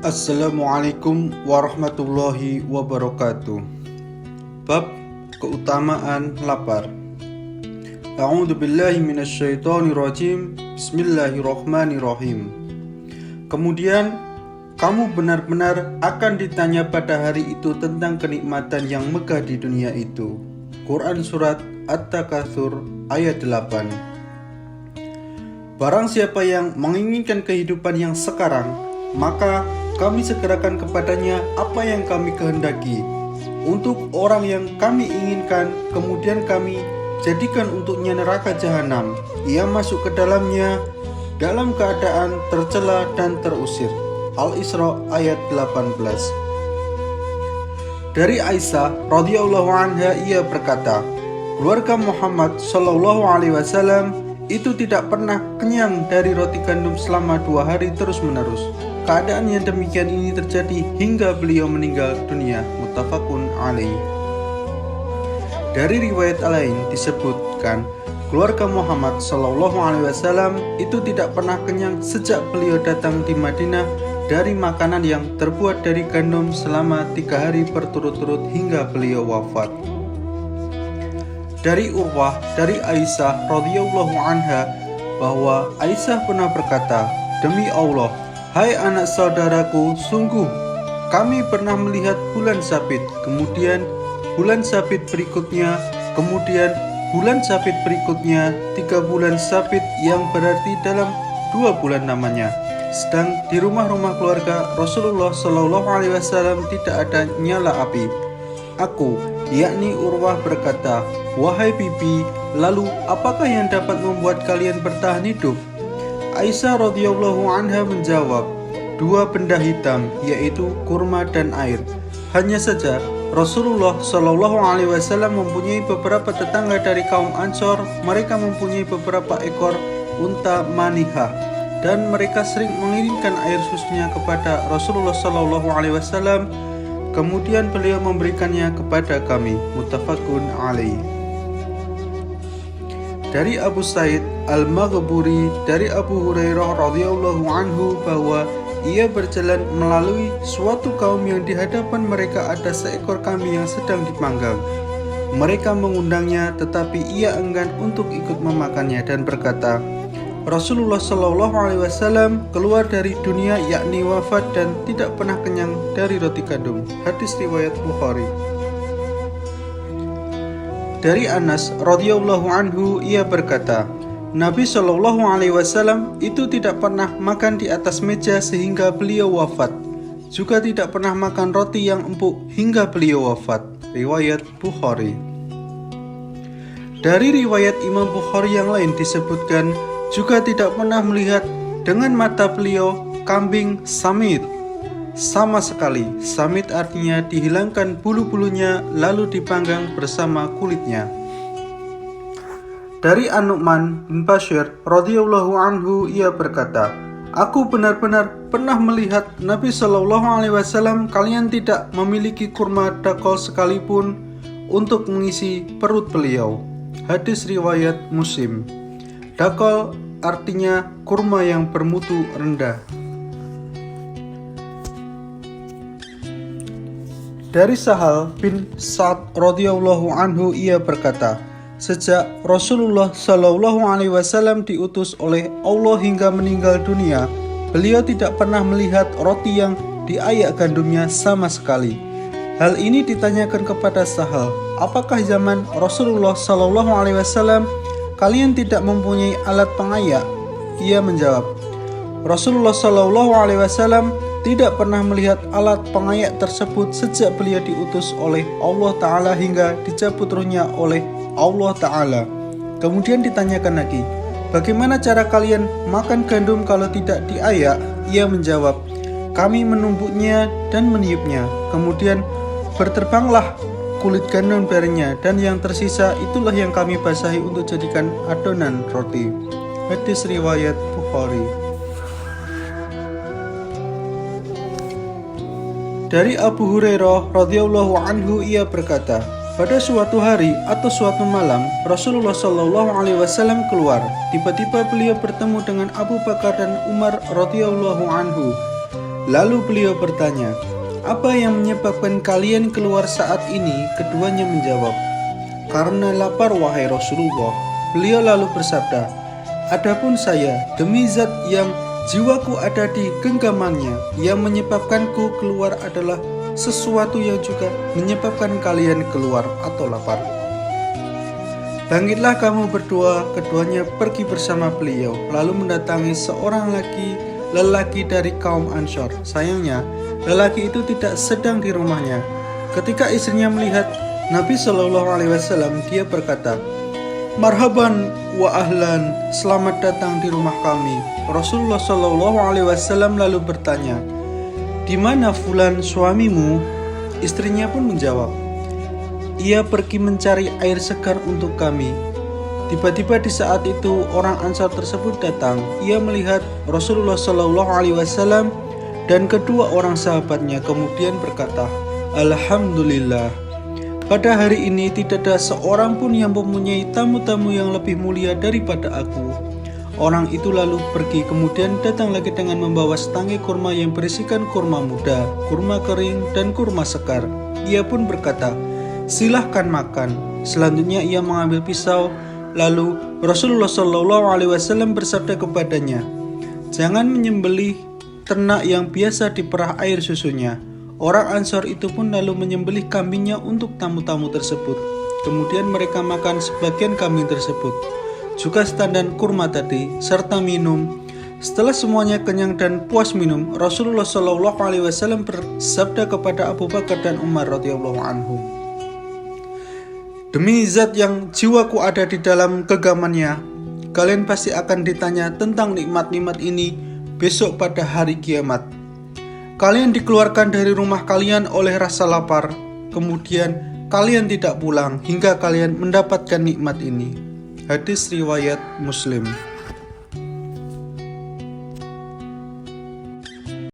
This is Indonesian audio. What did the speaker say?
Assalamualaikum warahmatullahi wabarakatuh. Bab keutamaan lapar. A'udzu billahi minasyaitonir rajim. Bismillahirrahmanirrahim. Kemudian kamu benar-benar akan ditanya pada hari itu tentang kenikmatan yang megah di dunia itu. Quran Surat At-Takatsur ayat 8. Barang siapa yang menginginkan kehidupan yang sekarang, maka kami segerakan kepadanya apa yang kami kehendaki. Untuk orang yang kami inginkan, kemudian kami jadikan untuknya neraka jahanam. Ia masuk ke dalamnya dalam keadaan tercela dan terusir. Al-Isra ayat 18. Dari Aisyah radhiyallahu anha, ia berkata, keluarga Muhammad sallallahu alaihi wasallam itu tidak pernah kenyang dari roti gandum selama 2 hari terus-menerus. Keadaan yang demikian ini terjadi hingga beliau meninggal dunia. Muttafaqun alaih. Dari riwayat lain disebutkan, keluarga Muhammad sallallahu alaihi wasallam itu tidak pernah kenyang sejak beliau datang di Madinah dari makanan yang terbuat dari gandum selama 3 hari berturut-turut hingga beliau wafat. Dari Urwah dari Aisyah radhiyallahu anha bahwa Aisyah pernah berkata, demi Allah, hai anak saudaraku, sungguh kami pernah melihat bulan sabit, kemudian bulan sabit berikutnya, kemudian bulan sabit berikutnya, 3 bulan sabit yang berarti dalam 2 bulan namanya. Sedang di rumah-rumah keluarga Rasulullah Shallallahu Alaihi Wasallam tidak ada nyala api. Aku, yakni Urwah berkata, wahai bibi, lalu apakah yang dapat membuat kalian bertahan hidup? Aisyah radhiyallahu anha menjawab, 2 benda hitam, yaitu kurma dan air. Hanya saja Rasulullah Shallallahu Alaihi Wasallam mempunyai beberapa tetangga dari kaum Ansor. Mereka mempunyai beberapa ekor unta manihah dan mereka sering mengirimkan air susunya kepada Rasulullah Shallallahu Alaihi Wasallam. Kemudian beliau memberikannya kepada kami. Muttafaqun alaih. Dari Abu Sa'id Al-Maghburi dari Abu Hurairah radhiyallahu anhu bahwa ia berjalan melalui suatu kaum yang di hadapan mereka ada seekor kambing yang sedang dipanggang. Mereka mengundangnya tetapi ia enggan untuk ikut memakannya dan berkata, Rasulullah Shallallahu Alaihi Wasallam keluar dari dunia yakni wafat dan tidak pernah kenyang dari roti gandum. Hadis riwayat Bukhari. Dari Anas radhiyallahu anhu, ia berkata, Nabi Shallallahu Alaihi Wasallam itu tidak pernah makan di atas meja sehingga beliau wafat. Juga tidak pernah makan roti yang empuk hingga beliau wafat. Riwayat Bukhari. Dari riwayat Imam Bukhari yang lain disebutkan, juga tidak pernah melihat dengan mata beliau kambing samit sama sekali. Samit artinya dihilangkan bulu-bulunya lalu dipanggang bersama kulitnya. Dari An-Nu'man bin Bashir radhiyallahu anhu, ia berkata, aku benar-benar pernah melihat Nabi Shallallahu Alaihi Wasallam kalian tidak memiliki kurma dakol sekalipun untuk mengisi perut beliau. Hadis riwayat Muslim. Dakol artinya kurma yang bermutu rendah. Dari Sahal bin Sa'ad radhiyallahu anhu, ia berkata, sejak Rasulullah Shallallahu Alaihi Wasallam diutus oleh Allah hingga meninggal dunia, beliau tidak pernah melihat roti yang diayak gandumnya sama sekali. Hal ini ditanyakan kepada Sahal, apakah zaman Rasulullah Shallallahu Alaihi Wasallam kalian tidak mempunyai alat pengayak? Ia menjawab, Rasulullah Shallallahu Alaihi Wasallam tidak pernah melihat alat pengayak tersebut sejak beliau diutus oleh Allah Ta'ala hingga dicabut ruhnya oleh Allah Ta'ala. Kemudian ditanyakan lagi, bagaimana cara kalian makan gandum kalau tidak diayak? Ia menjawab, kami menumbuknya dan meniupnya, kemudian berterbanglah kulit gandum darinya, dan yang tersisa itulah yang kami basahi untuk jadikan adonan roti. Hadis riwayat Bukhari. Dari Abu Hurairah radhiyallahu anhu, ia berkata, pada suatu hari atau suatu malam Rasulullah Shallallahu Alaihi Wasallam keluar. Tiba-tiba beliau bertemu dengan Abu Bakar dan Umar radhiyallahu anhu. Lalu beliau bertanya, "Apa yang menyebabkan kalian keluar saat ini?" Keduanya menjawab, "Karena lapar, wahai Rasulullah." Beliau lalu bersabda, "Adapun saya, demi zat yang jiwaku ada di genggamannya, yang menyebabkanku keluar adalah sesuatu yang juga menyebabkan kalian keluar atau lapar." Bangkitlah kamu berdua. Keduanya pergi bersama beliau, lalu mendatangi seorang lelaki dari kaum Ansor. Sayangnya, lelaki itu tidak sedang di rumahnya. Ketika istrinya melihat Nabi Shallallahu Alaihi Wasallam, dia berkata, "Marhaban wa ahlan, selamat datang di rumah kami." Rasulullah Shallallahu Alaihi Wasallam lalu bertanya, "Di mana fulan suamimu?" Istrinya pun menjawab, "Ia pergi mencari air segar untuk kami." Tiba-tiba di saat itu orang Ansar tersebut datang. Ia melihat Rasulullah Shallallahu Alaihi Wasallam dan kedua orang sahabatnya, kemudian berkata, "Alhamdulillah, pada hari ini tidak ada seorang pun yang mempunyai tamu-tamu yang lebih mulia daripada aku." Orang itu lalu pergi, kemudian datang lagi dengan membawa setangkai kurma yang berisikan kurma muda, kurma kering, dan kurma sekar. Ia pun berkata, "Silahkan makan." Selanjutnya ia mengambil pisau. Lalu Rasulullah Shallallahu Alaihi Wasallam bersabda kepadanya, "Jangan menyembelih ternak yang biasa diperah air susunya." Orang Ansor itu pun lalu menyembelih kambingnya untuk tamu-tamu tersebut. Kemudian mereka makan sebagian kambing tersebut, juga setandan kurma tadi, serta minum. Setelah semuanya kenyang dan puas minum, Rasulullah Shallallahu Alaihi Wasallam bersabda kepada Abu Bakar dan Umar radhiyallahu anhum, "Demi zat yang jiwaku ada di dalam genggamannya, kalian pasti akan ditanya tentang nikmat-nikmat ini besok pada hari kiamat. Kalian dikeluarkan dari rumah kalian oleh rasa lapar, kemudian kalian tidak pulang hingga kalian mendapatkan nikmat ini." Hadis riwayat Muslim.